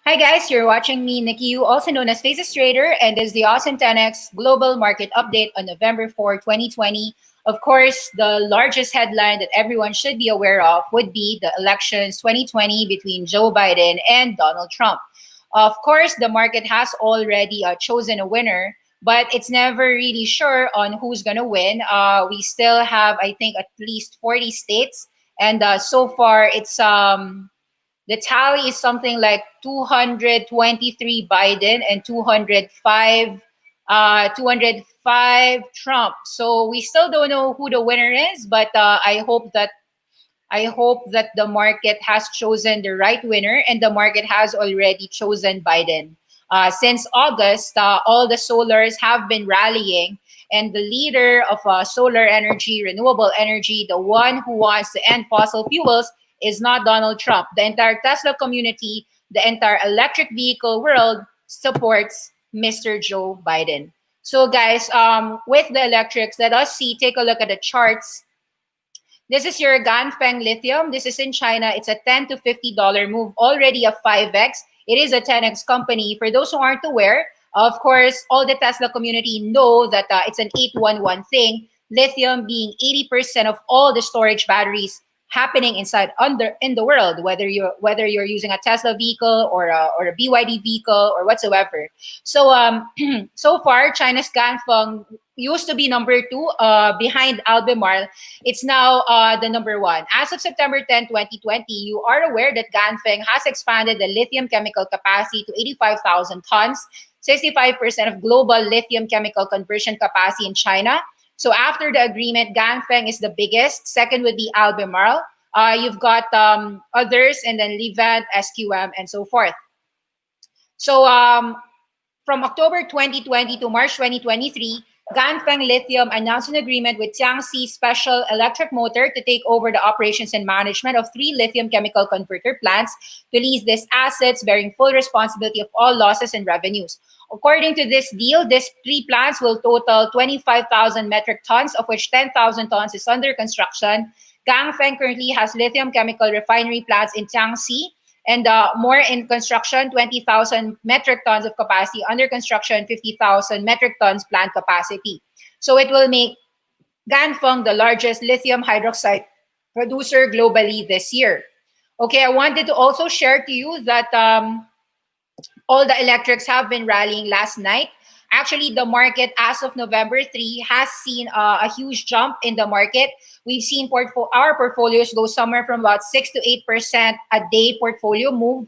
Hi guys, you're watching me, Nikki, also known as Faces Trader, and this is the Awesome 10X Global Market Update on November 4, 2020. Of course, the largest headline that everyone should be aware of would be the elections 2020 between Joe Biden and Donald Trump. Of course, the market has already chosen a winner, but it's never really sure on who's going to win. We still have, I think, at least 40 states, and so far the tally is something like 223 Biden and 205 Trump. So we still don't know who the winner is, but I hope that the market has chosen the right winner, and the market has already chosen Biden. Since August, all the solars have been rallying, and the leader of solar energy, renewable energy, the one who wants to end fossil fuels, is not Donald Trump. The entire Tesla community, the entire electric vehicle world supports Mr. Joe Biden. So, guys, with the electrics, let us take a look at the charts. This is your Ganfeng Lithium. This is in China. It's a $10 to $50 move, already a 5x. It is a 10x company. For those who aren't aware, of course, all the Tesla community know that it's an 811 thing. Lithium being 80% of all the storage batteries happening in the world, whether you're using a Tesla vehicle or a BYD vehicle or whatsoever. So so far, China's Ganfeng used to be number two, behind Albemarle. It's now the number one. As of September 10, 2020, you are aware that Ganfeng has expanded the lithium chemical capacity to 85,000 tons, 65% of global lithium chemical conversion capacity in China. So after the agreement, Ganfeng is the biggest. Second would be Albemarle. You've got others, and then Levant, SQM, and so forth. So from October 2020 to March 2023, Ganfeng Lithium announced an agreement with Jiangxi Special Electric Motor to take over the operations and management of 3 lithium chemical converter plants to lease these assets, bearing full responsibility of all losses and revenues. According to this deal, these 3 plants will total 25,000 metric tons, of which 10,000 tons is under construction. Ganfeng currently has lithium chemical refinery plants in Jiangxi, and more in construction, 20,000 metric tons of capacity under construction, 50,000 metric tons plant capacity. So it will make Ganfeng the largest lithium hydroxide producer globally this year. Okay, I wanted to also share to you that all the electrics have been rallying last night. Actually, the market as of November 3 has seen a huge jump in the market. We've seen our portfolios go somewhere from about 6 to 8% a day portfolio move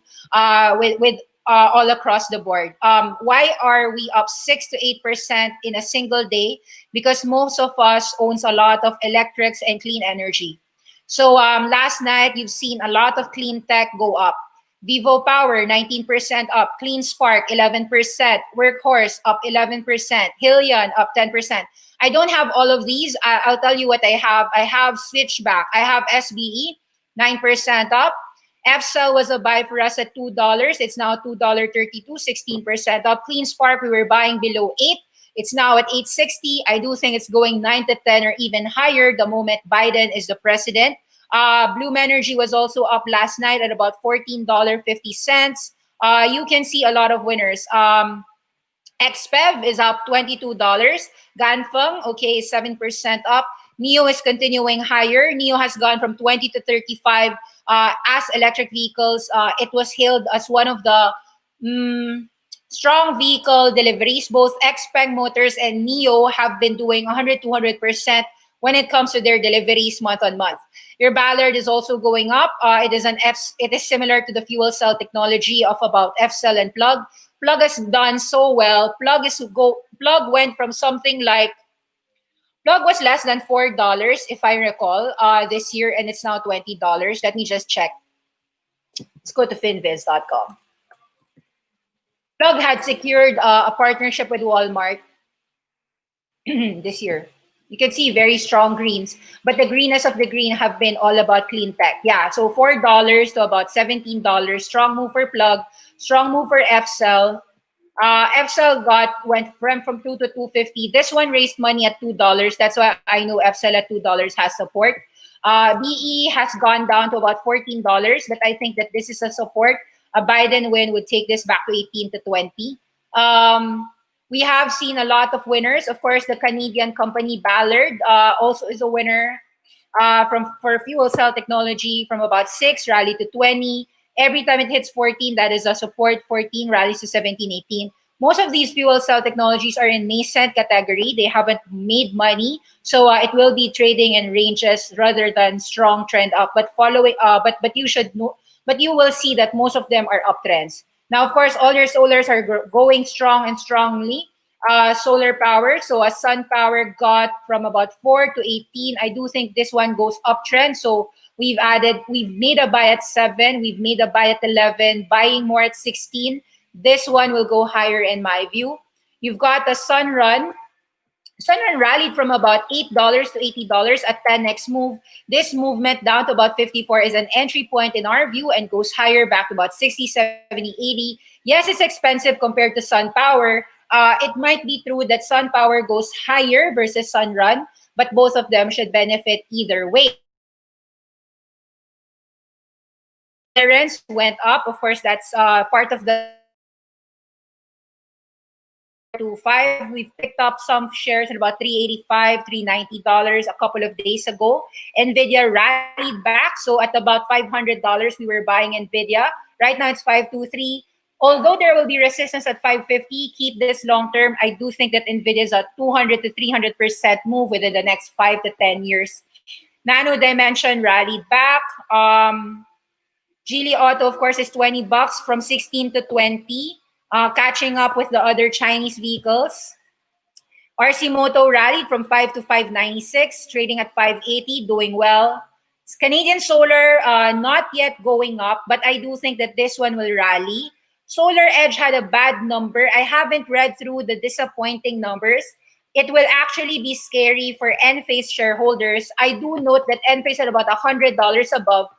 with all across the board. Why are we up 6 to 8% in a single day? Because most of us owns a lot of electrics and clean energy. So last night, you've seen a lot of clean tech go up. Vivo Power, 19% up. Clean Spark, 11%. Workhorse, up 11%. Hillian, up 10%. I don't have all of these. I'll tell you what I have. I have Switchback. I have SBE, 9% up. FCell was a buy for us at $2. It's now $2.32, 16% up. Clean Spark, we were buying below 8. It's now at 8.60. I do think it's going 9 to 10 or even higher the moment Biden is the president. Bloom Energy was also up last night at about $14.50. You can see a lot of winners. XPEV is up $22. Ganfeng, okay, is 7% up. NIO is continuing higher. NIO has gone from 20 to 35 as electric vehicles. It was hailed as one of the strong vehicle deliveries. Both XPeng Motors and NIO have been doing 100 to 200% when it comes to their deliveries month on month. Your Ballard is also going up. It is similar to the fuel cell technology of about F-Cell and Plug. Plug has done so well. Plug went from something like Plug was less than $4 if I recall this year, and it's now $20. Let me just check. Let's go to finviz.com. Plug had secured a partnership with Walmart this year. You can see very strong greens, but the greenness of the green have been all about clean tech. Yeah, so $4 to about $17. Strong move for Plug, strong move for F-Cell. F-Cell went from 2 to 250. This one raised money at $2. That's why I know F-Cell at $2 has support. BE has gone down to about $14, but I think that this is a support. A Biden win would take this back to 18 to 20. Um, we have seen a lot of winners. Of course, the Canadian company Ballard also is a winner from for fuel cell technology from about 6 rally to 20. Every time it hits 14, that is a support. 14 rallies to 17, 18. Most of these fuel cell technologies are in nascent category. They haven't made money, so it will be trading in ranges rather than strong trend up. But following, but you should know, but you will see that most of them are uptrends. Now, of course, all your solars are going strong and strongly. Solar power. So as sun power got from about 4 to 18, I do think this one goes uptrend. So we've made a buy at 7, we've made a buy at 11, buying more at 16. This one will go higher in my view. You've got the Sunrun rallied from about $8 to $80 at 10x move. This movement down to about 54 is an entry point in our view and goes higher back to about 60, 70, 80. Yes, it's expensive compared to Sun Power. It might be true that Sun Power goes higher versus Sunrun, but both of them should benefit either way. Clearance went up. Of course, that's part of the to 5. We've picked up some shares at about 385, $390 a couple of days ago. Nvidia rallied back. So at about $500, we were buying Nvidia. Right now it's 523. Although there will be resistance at 550, keep this long term. I do think that Nvidia is a 200 to 300% move within the next 5 to 10 years. Nano Dimension rallied back. Geely Auto, of course, is $20 from 16 to 20, catching up with the other Chinese vehicles. RC Moto rallied from 5 to 596, trading at 580, doing well. Canadian Solar, not yet going up, but I do think that this one will rally. Solar Edge had a bad number. I haven't read through the disappointing numbers. It will actually be scary for Enphase shareholders. I do note that Enphase at about $100 above.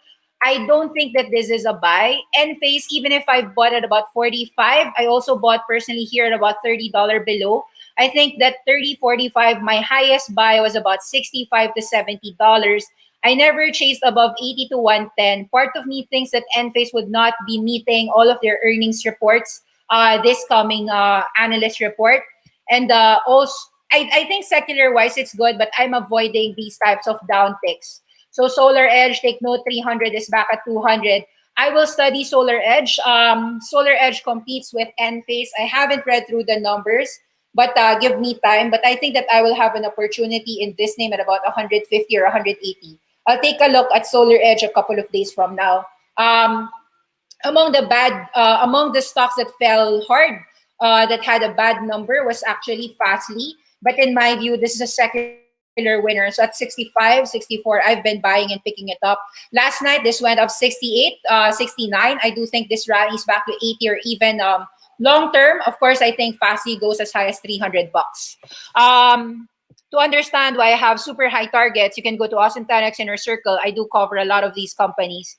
I don't think that this is a buy. Enphase, even if I bought at about 45, I also bought personally here at about $30 below. I think that 30, 45, my highest buy was about 65 to $70. I never chased above 80 to 110. Part of me thinks that Enphase would not be meeting all of their earnings reports this coming analyst report. And also, I think secular wise it's good, but I'm avoiding these types of down ticks. So Solar Edge, take note, 300 is back at 200. I will study Solar Edge. Solar Edge competes with Enphase. I haven't read through the numbers, but give me time. But I think that I will have an opportunity in this name at about 150 or 180. I'll take a look at Solar Edge a couple of days from now. Among the stocks that fell hard, that had a bad number was actually Fastly. But in my view, this is a secular winner. So at 65, 64, I've been buying and picking it up. Last night, this went up 68, 69. I do think this rallies back to 80 or even long term. Of course, I think Fastly goes as high as $300. To understand why I have super high targets, you can go to Awesome 10X Inner Circle. I do cover a lot of these companies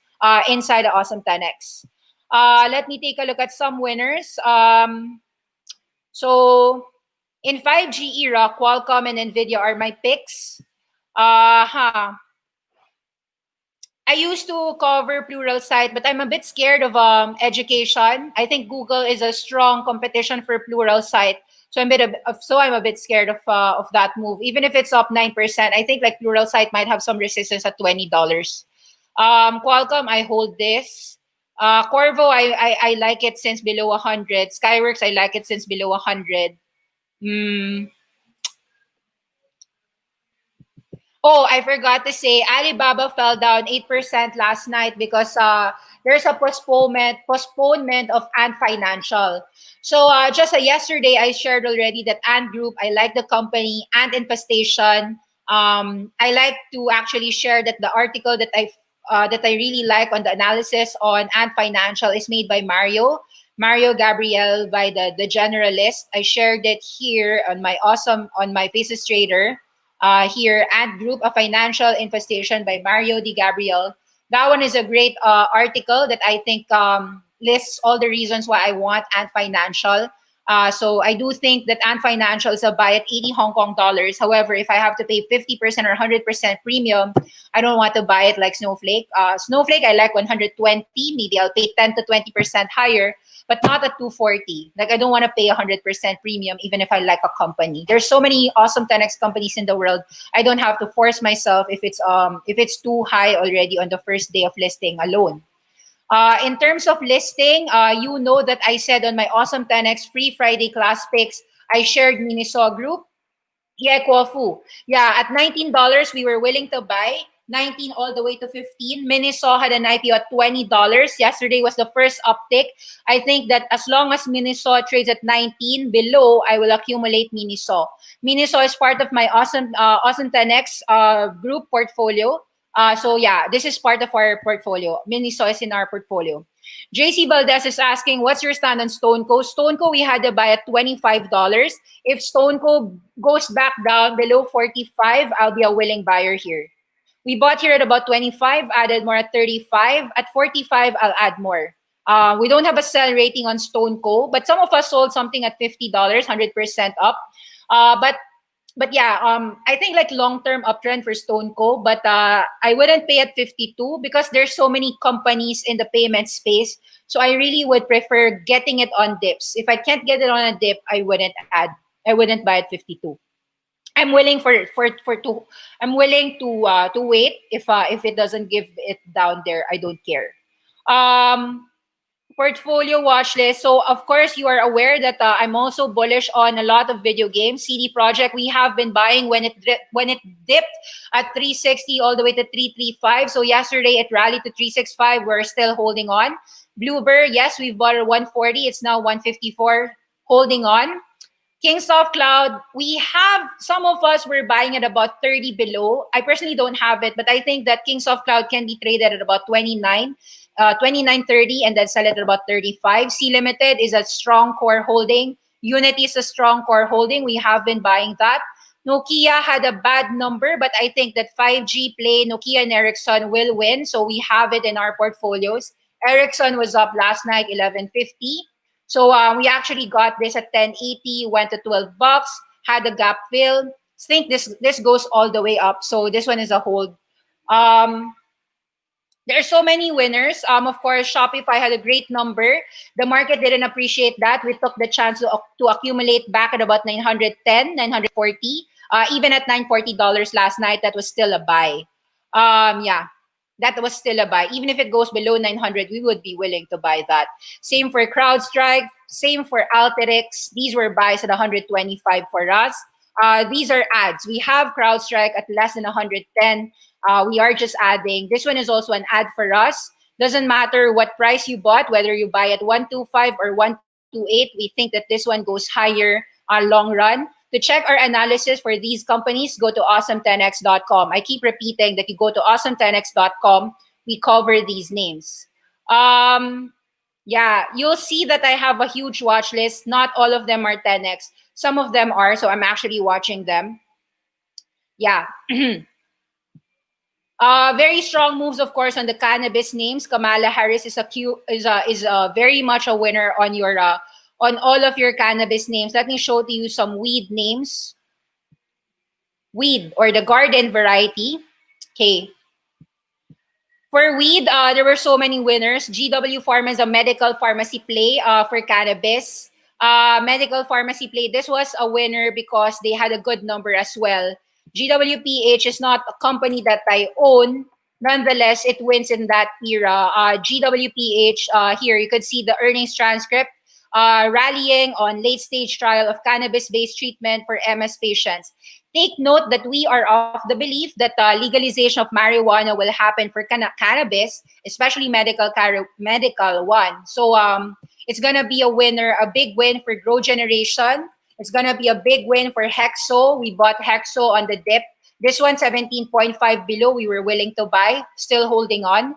inside the Awesome 10X. Let me take a look at some winners. So in 5G era, Qualcomm and NVIDIA are my picks. I used to cover Pluralsight, but I'm a bit scared of education. I think Google is a strong competition for Pluralsight. So I'm a bit scared of that move. Even if it's up 9%, I think like Pluralsight might have some resistance at $20. Qualcomm, I hold this. Corvo, I like it since below 100. Skyworks, I like it since below 100. Oh, I forgot to say, Alibaba fell down 8% last night because there's a postponement of Ant Financial. So just yesterday, I shared already that Ant Group, I like the company, Ant Infestation. I like to actually share that the article that I really like on the analysis on Ant Financial is made by Mario Gabriel by the Generalist. I shared it here on my Faces Trader. Here, Ant Group, a financial infestation by Mario Di Gabriel. That one is a great article that I think lists all the reasons why I want Ant Financial. So I do think that Ant Financial is a buy at 80 Hong Kong dollars. However, if I have to pay 50% or 100% premium, I don't want to buy it like Snowflake. Snowflake, I like 120. Maybe I'll pay 10 to 20% higher, but not at 240. Like, I don't want to pay 100% premium even if I like a company. There's so many awesome 10x companies in the world. I don't have to force myself if it's too high already on the first day of listing alone. In terms of listing, you know that I said on my Awesome 10x Free Friday class picks, I shared Miniso Group. Yeah, Kuofu. Yeah, at $19, we were willing to buy. 19 all the way to 15. Miniso had an IPO at $20. Yesterday was the first uptick. I think that as long as Miniso trades at 19 below, I will accumulate Miniso. Miniso is part of my Awesome 10X group portfolio. So yeah, this is part of our portfolio. Miniso is in our portfolio. JC Valdez is asking, what's your stand on StoneCo? StoneCo, we had to buy at $25. If StoneCo goes back down below 45, I'll be a willing buyer here. We bought here at about 25, added more at 35. At 45, I'll add more. We don't have a sell rating on StoneCo, but some of us sold something at $50, 100% up. But yeah, I think like long-term uptrend for StoneCo, but I wouldn't pay at 52 because there's so many companies in the payment space. So I really would prefer getting it on dips. If I can't get it on a dip, I wouldn't buy at 52. I'm willing I'm willing to wait if it doesn't give it down there. I don't care. Portfolio watch list. So of course you are aware that I'm also bullish on a lot of video games. CD Projekt, we have been buying when it dipped at 360 all the way to 335. So yesterday it rallied to 365. We're still holding on. Bluebird, yes, we've bought at 140. It's now 154. Holding on. Kingsoft Cloud, we have, some of us were buying at about 30 below. I personally don't have it, but I think that Kingsoft Cloud can be traded at about 29.30 and then sell it at about 35. C Limited is a strong core holding. Unity is a strong core holding. We have been buying that. Nokia had a bad number, but I think that 5G play, Nokia and Ericsson will win. So we have it in our portfolios. Ericsson was up last night, 11.50. So we actually got this at 10.80, went to $12, had a gap fill. I think this goes all the way up. So this one is a hold. There's so many winners. Of course, Shopify had a great number. The market didn't appreciate that. We took the chance to accumulate back at about 910, 940. Even at $940 last night, that was still a buy. Yeah, that was still a buy. Even if it goes below 900, we would be willing to buy that. Same for CrowdStrike. Same for Alteryx. These were buys at 125 for us. These are ads. We have CrowdStrike at less than 110. We are just adding. This one is also an ad for us. Doesn't matter what price you bought, whether you buy at 125 or 128. We think that this one goes higher long run. To check our analysis for these companies, go to awesome10x.com. I keep repeating that you go to awesome10x.com. We cover these names. Yeah, you'll see that I have a huge watch list. Not all of them are 10x. Some of them are, so I'm actually watching them. Yeah. Very strong moves, of course, on the cannabis names. Kamala Harris is very much a winner on your on all of your cannabis names. Let me show to you some weed names. Weed or the garden variety. Okay. For weed, there were so many winners. GW Pharma is a medical pharmacy play for cannabis. Medical pharmacy play. This was a winner because they had a good number as well. GWPH is not a company that I own. Nonetheless, it wins in that era. GWPH, here you could see the earnings transcript. Rallying on late-stage trial of cannabis-based treatment for MS patients. Take note that we are of the belief that legalization of marijuana will happen for cannabis, especially medical one. So it's going to be a winner, a big win for Grow Generation. It's going to be a big win for Hexo. We bought Hexo on the dip. This one, 17.5 below, we were willing to buy, still holding on.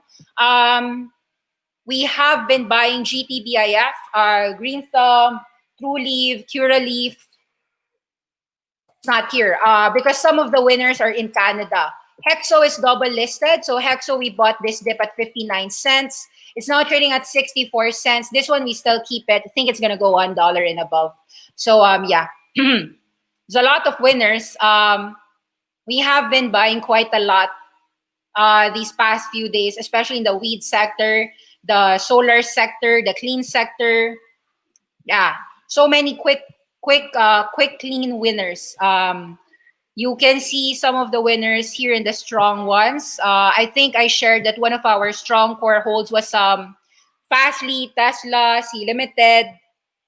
We have been buying GTBIF, Green Thumb, True Leaf, Curaleaf. It's not here because some of the winners are in Canada. Hexo is double listed. So Hexo, we bought this dip at 59 cents. It's now trading at 64 cents. This one we still keep it. I think it's gonna go $1 and above. So yeah, there's a lot of winners. We have been buying quite a lot these past few days, especially in the weed sector, the solar sector, the clean sector. Yeah, so many quick clean winners. You can see some of the winners here in the strong ones. I think I shared that one of our strong core holds was Fastly, Tesla, C Limited.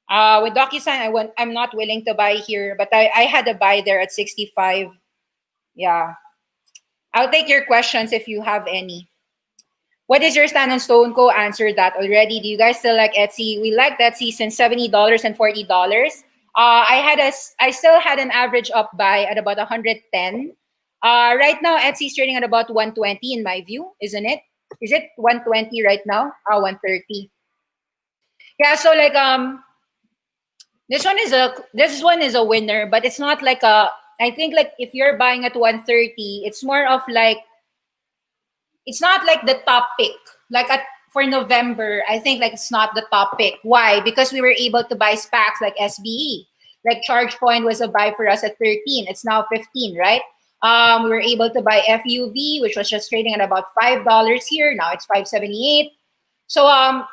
With DocuSign, I'm not willing to buy here, but I had a buy there at 65. Yeah. I'll take your questions if you have any. What is your stand on Stone Co? Answered that already. Do you guys still like Etsy? We like Etsy since $70 and $40. I still had an average up buy at about 110. Right now, Etsy's trading at about 120 in my view, isn't it? Is it 120 right now? 130. Yeah, so like this one is a winner, but it's not like a. I think like if you're buying at 130, it's more of like it's not like the top pick. Like for November, I think like it's not the top pick. Why? Because we were able to buy SPACs like SBE. Like ChargePoint was a buy for us at 13. It's now 15, right? We were able to buy FUV, which was just trading at about $5 here. Now it's 5.78. So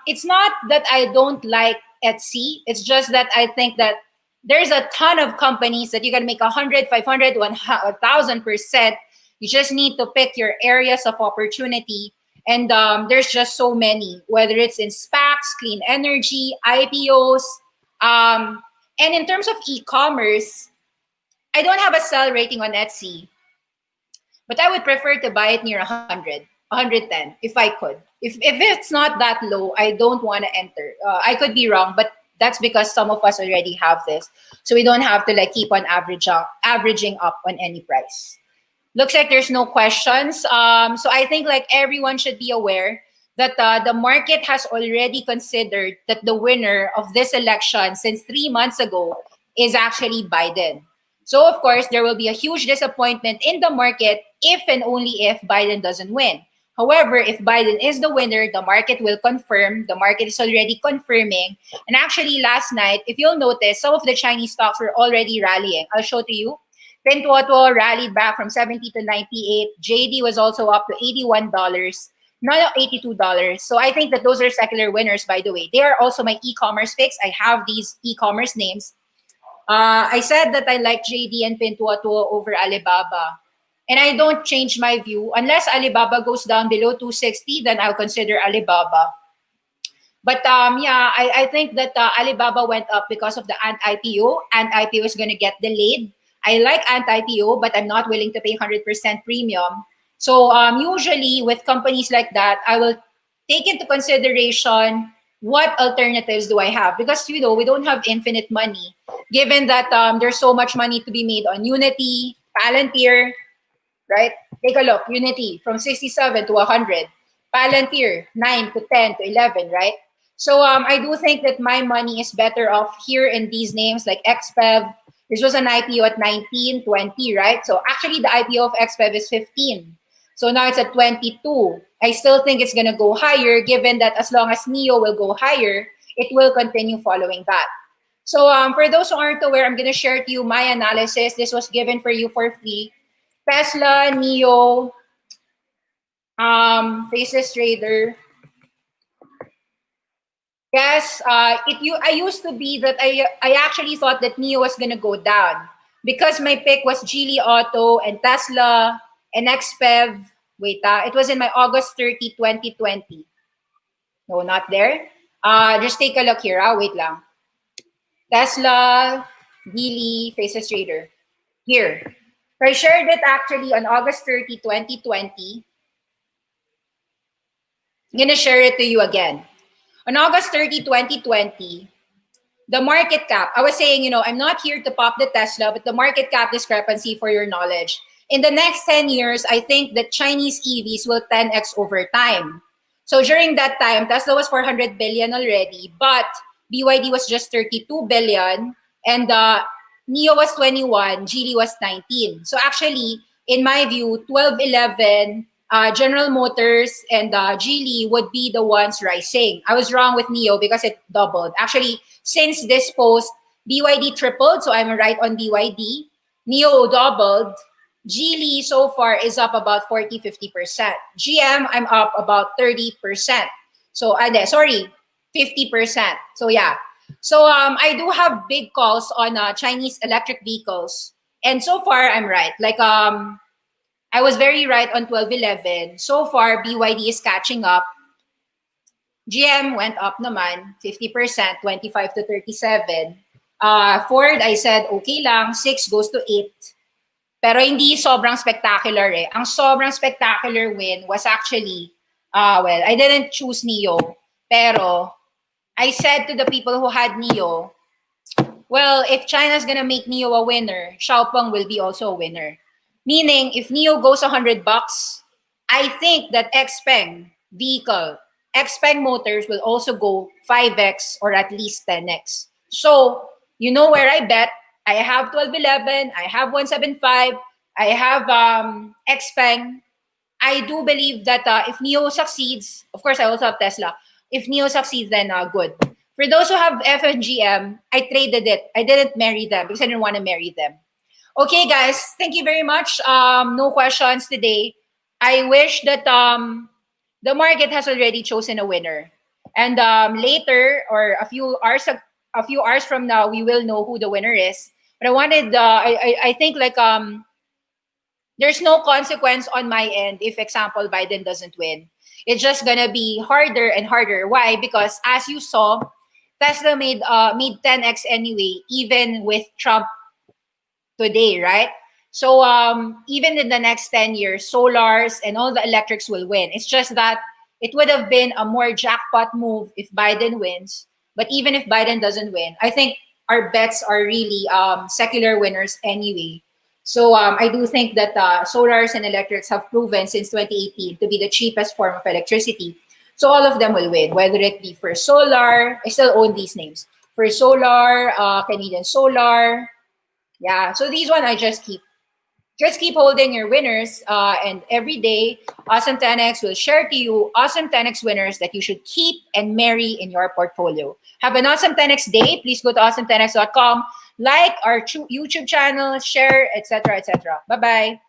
it's not that I don't like Etsy. It's just that I think that there's a ton of companies that you can make 100, 500, 1,000%. You just need to pick your areas of opportunity. And there's just so many, whether it's in SPACs, clean energy, IPOs. And in terms of e-commerce, I don't have a sell rating on Etsy, but I would prefer to buy it near 100, 110 if I could. If it's not that low, I don't want to enter. I could be wrong, but that's because some of us already have this. So we don't have to like keep on averaging up on any price. Looks like there's no questions. So I think like everyone should be aware that the market has already considered that the winner of this election since 3 months ago is actually Biden. So of course, there will be a huge disappointment in the market if and only if Biden doesn't win. However, if Biden is the winner, the market will confirm. The market is already confirming. And actually last night, if you'll notice, some of the Chinese stocks were already rallying. I'll show to you. Pinduoduo rallied back from 70 to 98. JD was also up to $81. Not $82. So I think that those are secular winners, by the way. They are also my e-commerce picks. I have these e-commerce names. I said that I like JD and Pinduoduo over Alibaba. And I don't change my view. Unless Alibaba goes down below 260, then I'll consider Alibaba. But yeah, I think that Alibaba went up because of the Ant-IPO. Ant-IPO is going to get delayed. I like Ant-IPO, but I'm not willing to pay 100% premium. So usually with companies like that, I will take into consideration what alternatives do I have? Because, we don't have infinite money. Given that there's so much money to be made on Unity, Palantir, right? Take a look. Unity from 67 to 100. Palantir, 9 to 10 to 11, right? So I do think that my money is better off here in these names like XPEV. This was an IPO at 19, 20, right? So actually the IPO of XPEV is 15. So now it's at 22. I still think it's going to go higher given that as long as NEO will go higher, it will continue following that. So for those who aren't aware, I'm going to share to you my analysis. This was given for you for free. Tesla, NEO, Faceless Trader. Yes, I used to be that I actually thought that NEO was gonna go down because my pick was Geely Auto and Tesla and XPEV. Wait, it was in my August 30, 2020. No, not there. Just take a look here. Wait lang. Tesla, Geely, Faceless Trader. Here. So I shared it actually on August 30, 2020. I'm gonna share it to you again. On August 30, 2020, the market cap, I was saying, I'm not here to pop the Tesla, but the market cap discrepancy for your knowledge. In the next 10 years, I think that Chinese EVs will 10x over time. So during that time, Tesla was 400 billion already, but BYD was just 32 billion, and NEO was 21, Geely was 19. So actually, in my view, 12, 11, General Motors and Geely would be the ones rising. I was wrong with NIO because it doubled. Actually, since this post, BYD tripled, so I'm right on BYD. NIO doubled. Geely so far is up about 40-50%. GM, I'm up about 30%. So, sorry, 50%. So, yeah. So, I do have big calls on Chinese electric vehicles. And so far, I'm right. Like, I was very right on 12-11. So far, BYD is catching up. GM went up naman, 50%, 25 to 37. Ford, I said, okay lang, 6 goes to 8. Pero hindi sobrang spectacular eh. Ang sobrang spectacular win was actually, well, I didn't choose NIO. Pero, I said to the people who had NIO, well, if China's gonna make NIO a winner, Xiaopeng will be also a winner. Meaning, if NIO goes $100, I think that XPeng vehicle, XPeng motors will also go 5x or at least 10x. So, you know where I bet? I have 1211, I have 175, I have XPeng. I do believe that if NIO succeeds, of course, I also have Tesla. If NIO succeeds, then good. For those who have F and GM, I traded it. I didn't marry them because I didn't want to marry them. Okay, guys, thank you very much. No questions today. I wish that the market has already chosen a winner, and later or a few hours from now, we will know who the winner is. But I wanted, I think like there's no consequence on my end if, example, Biden doesn't win. It's just gonna be harder and harder. Why? Because as you saw, Tesla made 10x anyway, even with Trump today, right? So even in the next 10 years, solars and all the electrics will win. It's just that it would have been a more jackpot move if Biden wins. But even if Biden doesn't win, I think our bets are really secular winners anyway. So I do think that solars and electrics have proven since 2018 to be the cheapest form of electricity. So all of them will win, whether it be for solar. I still own these names. For solar, Canadian Solar, yeah, so these one I just keep holding your winners, and every day Awesome 10x will share to you awesome 10x winners that you should keep and marry in your portfolio. Have an awesome 10x day. Please go to awesome10x.com, like our YouTube channel, share, etc., etc. Bye bye.